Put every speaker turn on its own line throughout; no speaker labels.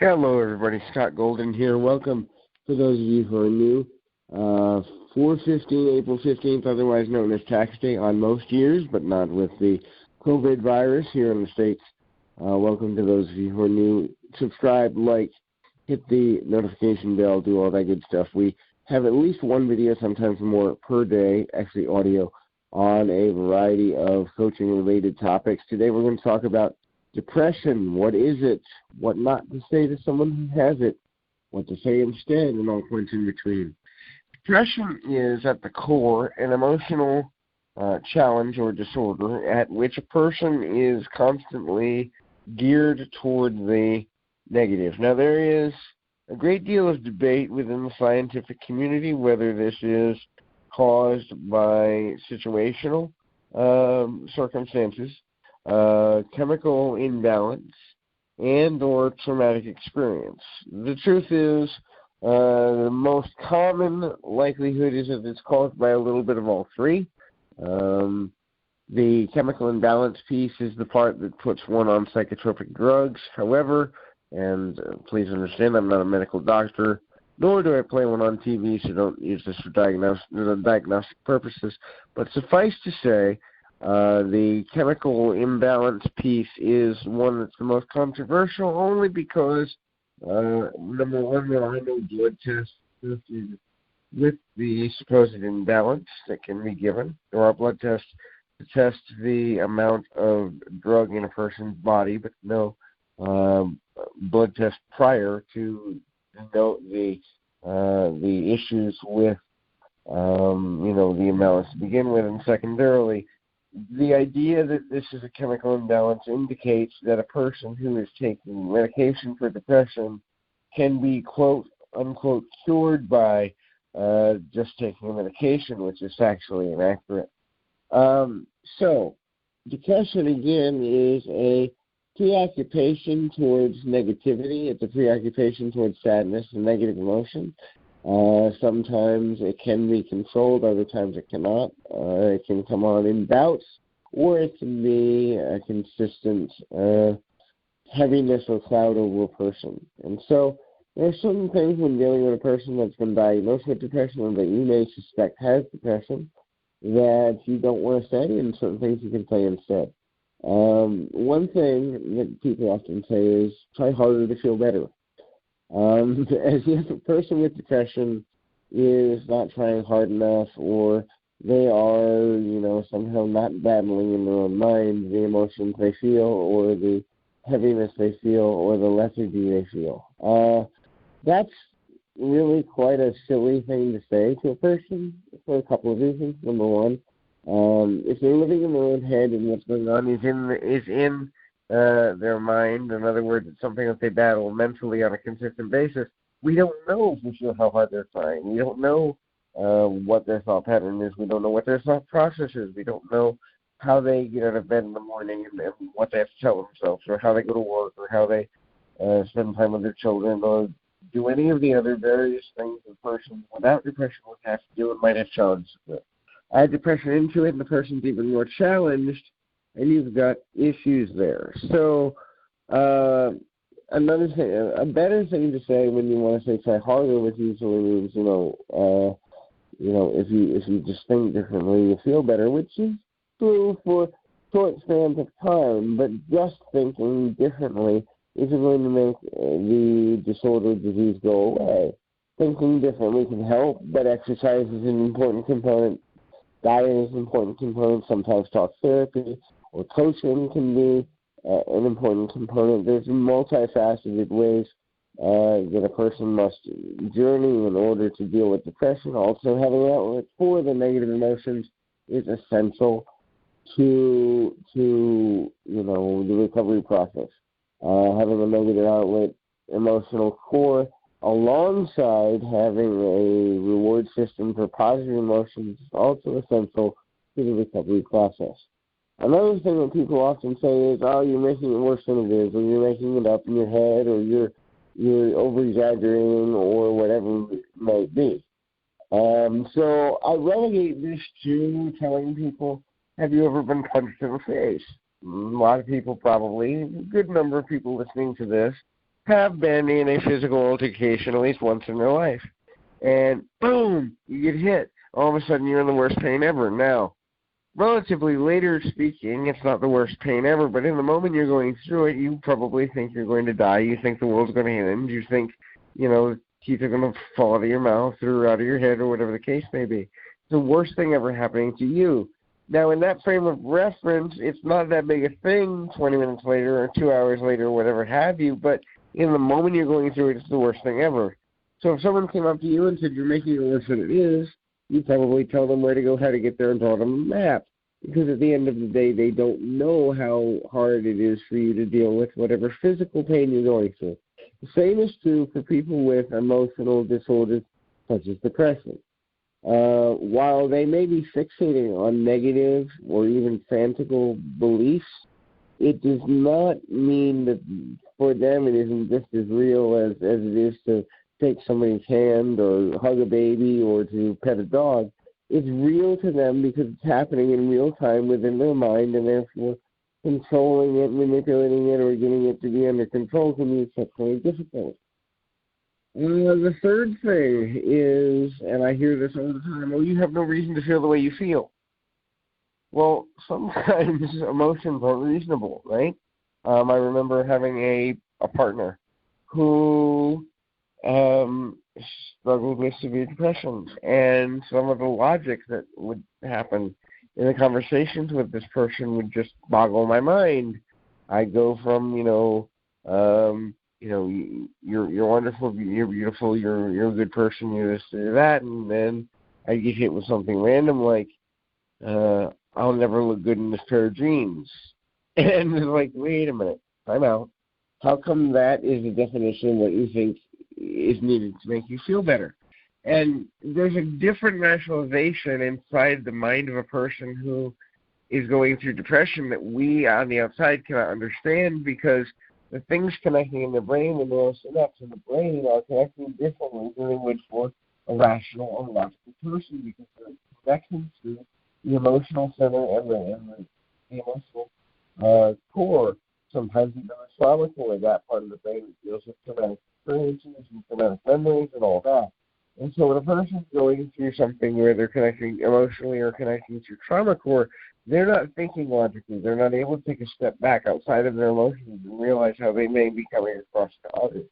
Hello, everybody. Scott Golden here. Welcome for those of you who are new. 4/15, April 15th, otherwise known as Tax Day on most years, but not with the COVID virus here in the States. Welcome to those of you who are new. Subscribe, like, hit the notification bell, do all that good stuff. We have at least one video, sometimes more per day, actually audio, on a variety of coaching-related topics. Today we're going to talk about depression. What is it? What not to say to someone who has it? What to say instead, and all points in between. Depression is, at the core, an emotional challenge or disorder at which a person is constantly geared toward the negative. Now, there is a great deal of debate within the scientific community whether this is caused by situational circumstances, chemical imbalance, and or traumatic experience. The truth is, the most common likelihood is that it's caused by a little bit of all three. The chemical imbalance piece is the part that puts one on psychotropic drugs. However, and please understand, I'm not a medical doctor, nor do I play one on TV, so don't use this for diagnostic purposes. But suffice to say, the chemical imbalance piece is one that's the most controversial, only because, number one, there are no blood tests with the supposed imbalance that can be given. There are blood tests to test the amount of drug in a person's body, but no blood test prior to note the issues with the imbalance to begin with. And secondarily, the idea that this is a chemical imbalance indicates that a person who is taking medication for depression can be, quote unquote, cured by just taking a medication, which is factually inaccurate. So depression, again, is a preoccupation towards negativity. It's a preoccupation towards sadness and negative emotion. Sometimes it can be controlled, other times it cannot. It can come on in bouts, or it can be a consistent heaviness or cloud over a person. And so there are certain things when dealing with a person that's been diagnosed with depression or that you may suspect has depression that you don't want to say, and certain things you can say instead. One thing that people often say is try harder to feel better. As if a person with depression is not trying hard enough, or they are, somehow not battling in their own mind the emotions they feel, or the heaviness they feel, or the lethargy they feel. That's really quite a silly thing to say to a person for a couple of reasons. Number one, if they're living in their own head and what's going on is in their mind, in other words, it's something that they battle mentally on a consistent basis, we don't know for sure how hard they're trying. We don't know what their thought pattern is. We don't know what their thought process is. We don't know how they get out of bed in the morning and what they have to tell themselves, or how they go to work, or how they spend time with their children, or do any of the other various things a person without depression would have to do and might have challenges with. Add depression into it, and the person's even more challenged, and you've got issues there. So another thing, a better thing to say when you want to say try harder, which usually means, if you just think differently, you feel better, which is true for short spans of time, but just thinking differently isn't going to make the disorder disease go away. Thinking differently can help, but exercise is an important component. Diet is an important component. Sometimes talk therapy or coaching can be an important component. There's multifaceted ways that a person must journey in order to deal with depression. Also, having an outlet for the negative emotions is essential to the recovery process. Having a negative outlet, emotional core, alongside having a reward system for positive emotions is also essential to the recovery process. Another thing that people often say is, oh, you're making it worse than it is, or you're making it up in your head, or you're over-exaggerating, or whatever it might be. So I relegate this to telling people, have you ever been punched in the face? A lot of people probably, a good number of people listening to this, have been in a physical altercation at least once in their life. And boom, you get hit. All of a sudden you're in the worst pain ever. Now, relatively later speaking, it's not the worst pain ever, but in the moment you're going through it, you probably think you're going to die. You think the world's going to end. You think, teeth are going to fall out of your mouth or out of your head or whatever the case may be. It's the worst thing ever happening to you. Now, in that frame of reference, it's not that big a thing 20 minutes later or 2 hours later or whatever have you, but in the moment you're going through it, it's the worst thing ever. So if someone came up to you and said you're making it worse than it is, you'd probably tell them where to go, how to get there, and draw them a map. Because at the end of the day, they don't know how hard it is for you to deal with whatever physical pain you're going through. The same is true for people with emotional disorders such as depression. While they may be fixating on negative or even fanciful beliefs, it does not mean that for them it isn't just as real as it is to take somebody's hand or hug a baby or to pet a dog. It's real to them because it's happening in real time within their mind, and therefore controlling it, manipulating it, or getting it to be under control can be exceptionally difficult. The third thing is, and I hear this all the time, you have no reason to feel the way you feel. Well, sometimes emotions aren't reasonable, right? I remember having a partner who struggled with severe depression, and some of the logic that would happen in the conversations with this person would just boggle my mind. I go from, you're wonderful, you're beautiful, you're a good person, you're this, you're that, and then I get hit with something random like, I'll never look good in this pair of jeans. And it's like, wait a minute, time out. How come that is the definition of what you think is needed to make you feel better? And there's a different rationalization inside the mind of a person who is going through depression that we on the outside cannot understand, because the things connecting in the brain, the neural synapses in the brain, are connecting differently than they would for a rational or logical person, because they're connecting to the emotional center and the emotional core. Sometimes even the trauma core, that part of the brain that deals with traumatic experiences and traumatic memories and all that. And so when a person's going through something where they're connecting emotionally or connecting to trauma core, they're not thinking logically. They're not able to take a step back outside of their emotions and realize how they may be coming across to others.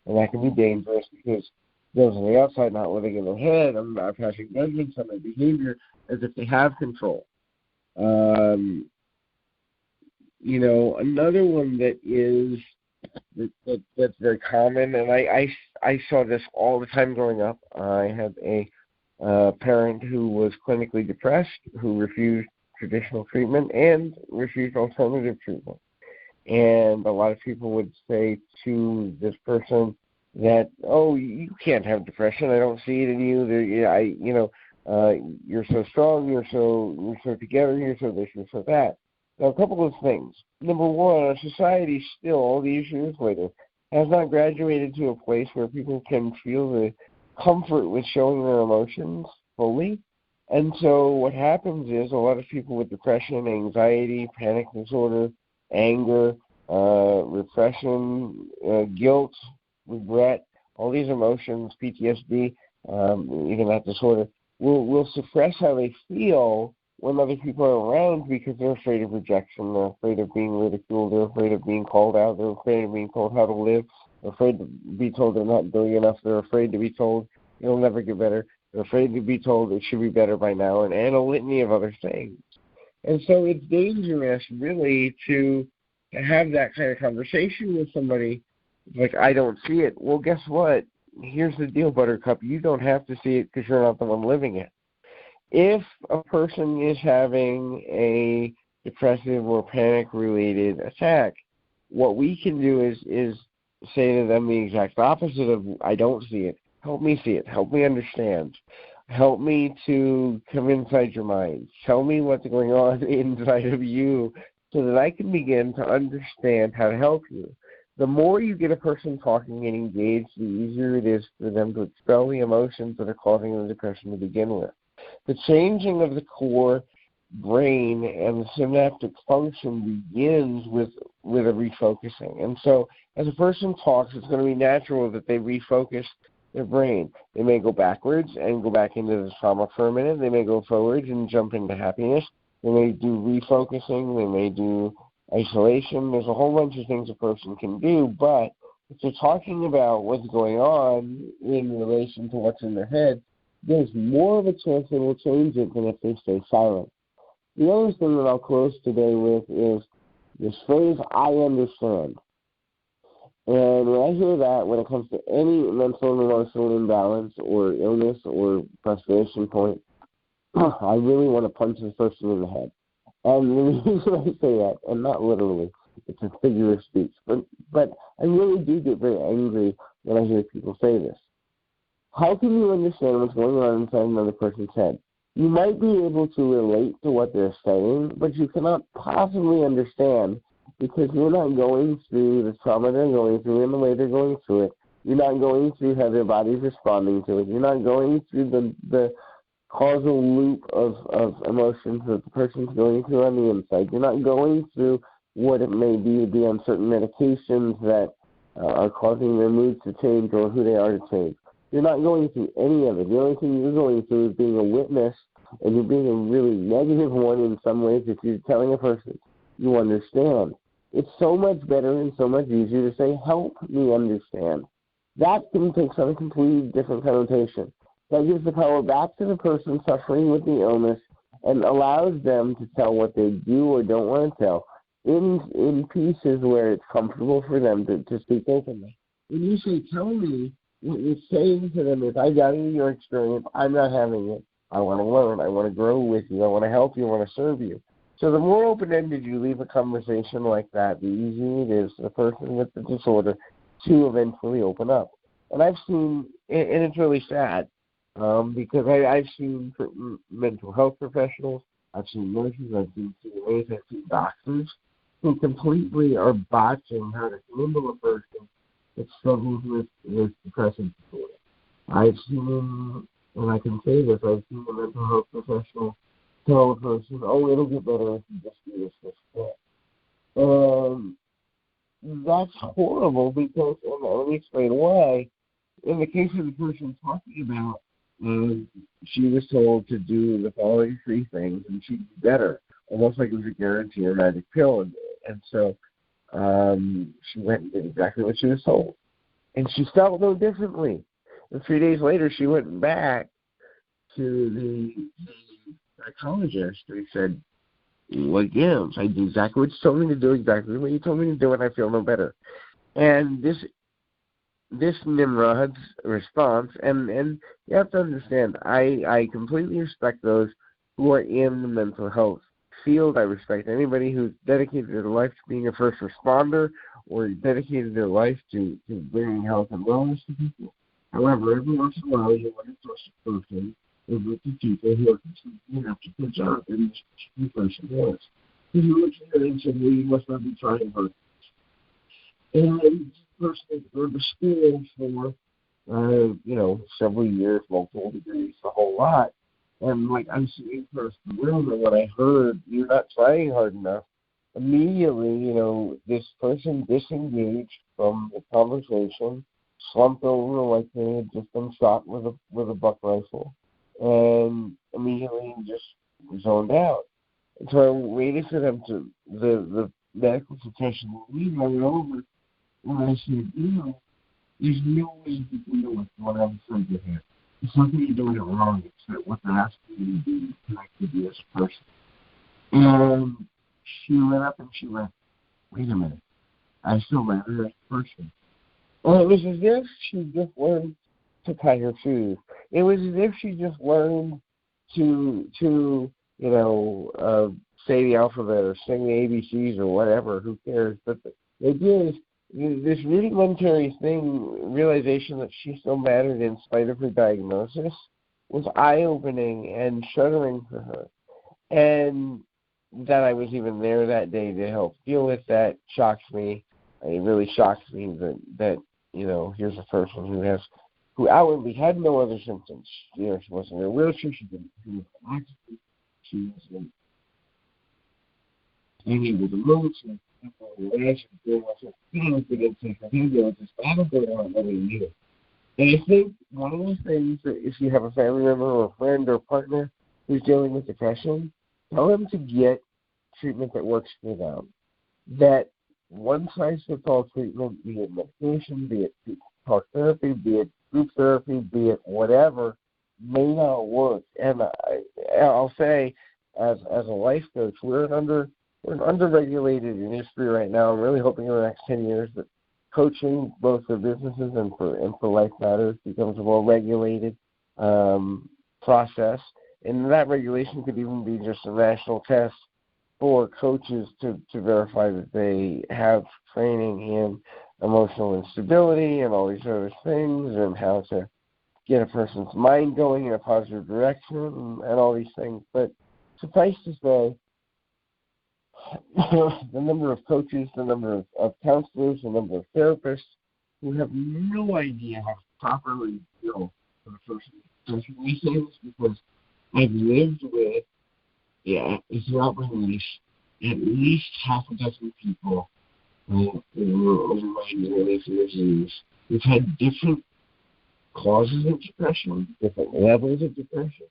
And that can be dangerous because those on the outside not living in their head and not passing judgments on their behavior as if they have control. Another one that is that's very common, and I saw this all the time growing up. I had a parent who was clinically depressed, who refused traditional treatment and refused alternative treatment. And a lot of people would say to this person that, "Oh, you can't have depression. I don't see it in you. You're so strong. You're so together. You're so this. You're so that." Now, a couple of things. Number one, our society still, all these years later, has not graduated to a place where people can feel the comfort with showing their emotions fully. And so what happens is a lot of people with depression, anxiety, panic disorder, anger, repression, guilt, regret, all these emotions, PTSD, even that disorder, will suppress how they feel when other people are around, because they're afraid of rejection, they're afraid of being ridiculed, they're afraid of being called out, they're afraid of being told how to live, they're afraid to be told they're not doing enough, they're afraid to be told it'll never get better, they're afraid to be told it should be better by now, and a litany of other things. And so it's dangerous, really, to have that kind of conversation with somebody like, I don't see it. Well, guess what? Here's the deal, Buttercup. You don't have to see it because you're not the one living it. If a person is having a depressive or panic-related attack, what we can do is say to them the exact opposite of, I don't see it. Help me see it. Help me understand. Help me to come inside your mind. Tell me what's going on inside of you so that I can begin to understand how to help you. The more you get a person talking and engaged, the easier it is for them to expel the emotions that are causing the depression to begin with. The changing of the core brain and the synaptic function begins with a refocusing. And so as a person talks, it's going to be natural that they refocus their brain. They may go backwards and go back into the trauma for a minute. They may go forwards and jump into happiness. They may do refocusing. They may do isolation. There's a whole bunch of things a person can do, but if they're talking about what's going on in relation to what's in their head, there's more of a chance they will change it than if they stay silent. The other thing that I'll close today with is this phrase, I understand. And when I hear that, when it comes to any mental and emotional imbalance or illness or frustration point, I really want to punch this person in the head. And the reason I say that, and not literally, it's a figure of speech, but I really do get very angry when I hear people say this. How can you understand what's going on inside another person's head? You might be able to relate to what they're saying, but you cannot possibly understand because you're not going through the trauma they're going through and the way they're going through it. You're not going through how their body's responding to it. You're not going through the causal loop of emotions that the person's going through on the inside. You're not going through what it may be to be on certain medications that are causing their moods to change or who they are to change. You're not going through any of it. The only thing you're going through is being a witness, and you're being a really negative one in some ways if you're telling a person you understand. It's so much better and so much easier to say, help me understand. That can take on a completely different connotation. That gives the power back to the person suffering with the illness and allows them to tell what they do or don't want to tell in pieces where it's comfortable for them to speak openly. When you say, tell me, what you're saying to them is, I value your experience. I'm not having it. I want to learn. I want to grow with you. I want to help you. I want to serve you. So the more open-ended you leave a conversation like that, the easier it is for the person with the disorder to eventually open up. And I've seen, and it's really sad, because I've seen mental health professionals, I've seen nurses, I've seen CNAs, I've seen doctors who completely are botching how to handle a person that struggles with depressive disorder. I've seen, and I can say this, I've seen a mental health professional tell a person, oh, it'll get better if you just do this, that. That's horrible because, and let me explain why. In the case of the person talking about, she was told to do the following three things and she'd be better, almost like it was a guarantee or magic pill. And so she went and did exactly what she was told. And she felt no differently. And 3 days later, she went back to the psychologist and said, what gives? I do exactly what you told me to do, exactly what you told me to do, and I feel no better. And this Nimrod's response, and you have to understand, I completely respect those who are in the mental health field. I respect anybody who's dedicated their life to being a first responder or dedicated their life to bringing health and wellness to people. However, every once in a while, you want to trust a person with the people who are completely enough to put out in this person was. Because you look at it and say, well, you must not be trying hard. And this person has gone to school for, several years, multiple degrees, a whole lot. And, I'm sitting across the room, and when I heard, you're not trying hard enough, immediately, this person disengaged from the conversation, slumped over like they had just been shot with a buck rifle, and immediately just zoned out. And so I waited for them to, the medical professional to leave. I went over, and I said, there's no way you can do it what I'm saying to him. It's not that you're doing it wrong, it's that what they're asking you to do is connect with you as a person. And she went up and she went, wait a minute, I still love her as a person. Well, it was as if she just learned to tie her shoes. It was as if she just learned to say the alphabet or sing the ABCs or whatever. Who cares? But the idea is this rudimentary realization that she still mattered in spite of her diagnosis was eye-opening and shuddering for her. And that I was even there that day to help deal with that shocks me. It really shocks me that here's a person who outwardly had no other symptoms. She wasn't in a wheelchair. She didn't do accident. She wasn't being able to move, so people relax and doing lots of things to get to behavior, which is that'll go on every year. And I think one of the things that if you have a family member or a friend or a partner who's dealing with depression, tell them to get treatment that works for them. That one-size-fits-all treatment, be it medication, be it talk therapy, be it group therapy, be it whatever, may not work. And I'll say, as a life coach, we're an underregulated industry right now. I'm really hoping in the next 10 years that coaching, both for businesses and for Life Matters, becomes a well-regulated process. And that regulation could even be just a national test for coaches to verify that they have training in emotional instability and all these other things, and how to get a person's mind going in a positive direction and all these things. But suffice to say, the number of coaches, the number of counselors, the number of therapists who have no idea how to properly deal with a person's depression. I say this because I've lived with, throughout my life, at least half a dozen people over my nearly 40 years who've had different causes of depression, different levels of depression,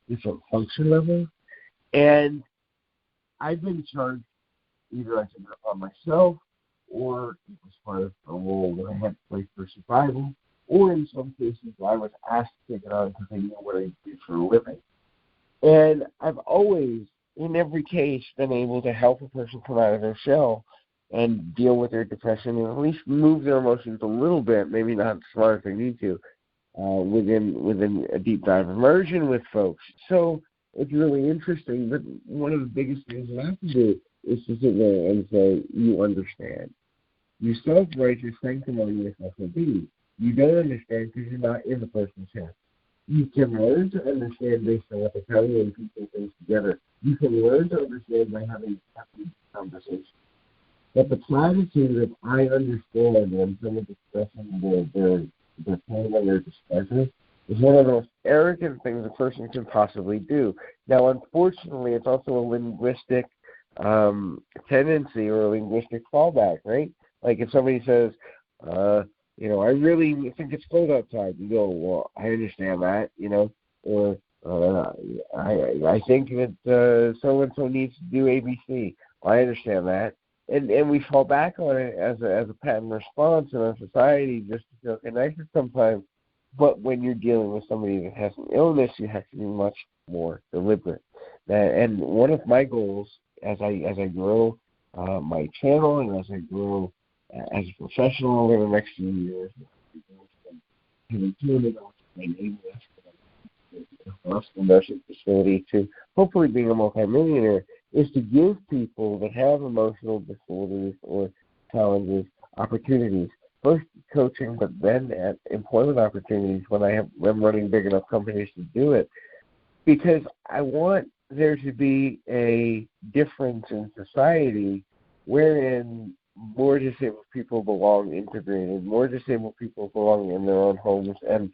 different function levels, and I've been charged either I took it upon myself, or it was part of a role that I had to play for survival, or in some cases I was asked to take it on because I knew what I did for a living. And I've always, in every case, been able to help a person come out of their shell and deal with their depression and at least move their emotions a little bit, maybe not as far as they need to, within a deep dive immersion with folks. So it's really interesting, but one of the biggest things that I have to do is to sit there and say, you understand. You self-righteous, sanctimonious SOB. You don't understand because you're not in the person's head. You can learn to understand based on what they're telling you and piecing things together. You can learn to understand by having conversations. But the platitude that I understand when someone's expressing their pain and their displeasure is one of the most arrogant things a person can possibly do. Now, unfortunately, it's also a linguistic tendency or a linguistic fallback, right? Like if somebody says, I really think it's cold outside, you go, well, I understand that, or I think that so-and-so needs to do ABC. Well, I understand that. And we fall back on it as a pattern response in our society just to feel connected sometimes. But when you're dealing with somebody that has an illness, you have to be much more deliberate. And one of my goals as I grow my channel and as I grow as a professional over the next few years, hospital nursing facility to hopefully being a multimillionaire, is to give people that have emotional disorders or challenges opportunities. First coaching, but then at employment opportunities when I'm running big enough companies to do it. Because I want there to be a difference in society wherein more disabled people belong integrated, more disabled people belong in their own homes and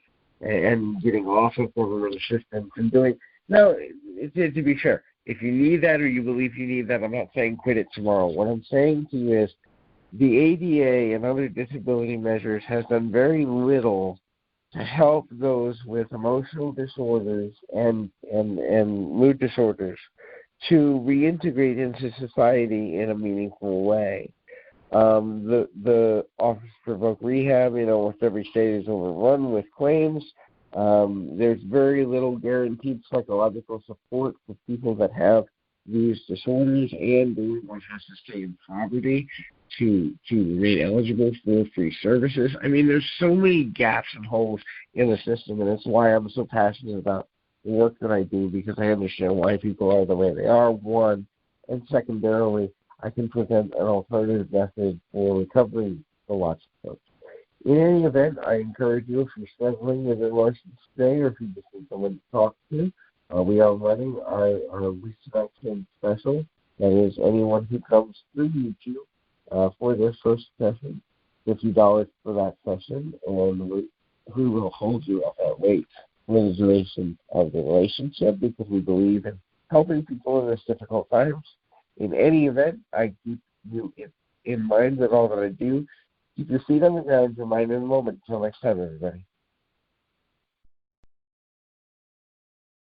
getting off of government assistance and doing. Now, to be fair, if you need that or you believe you need that, I'm not saying quit it tomorrow. What I'm saying to you is the ADA and other disability measures has done very little to help those with emotional disorders and mood disorders to reintegrate into society in a meaningful way. The Office for Voc Rehab, almost every state is overrun with claims. There's very little guaranteed psychological support for people that have these disorders and one has to stay in poverty to remain eligible for free services. I mean, there's so many gaps and holes in the system, and that's why I'm so passionate about the work that I do, because I understand why people are the way they are, one, and secondarily, I can present an alternative method for recovery for lots of folks. In any event, I encourage you, if you're struggling with emotions today or if you just need someone to talk to, we are running our reconnection special. That is, anyone who comes through YouTube for their first session, $50 for that session, and we will hold you at that rate for the duration of the relationship, because we believe in helping people in this difficult times. In any event, I keep you in mind with all that I do. Keep your feet on the ground, your mind in the moment. Until next time, everybody.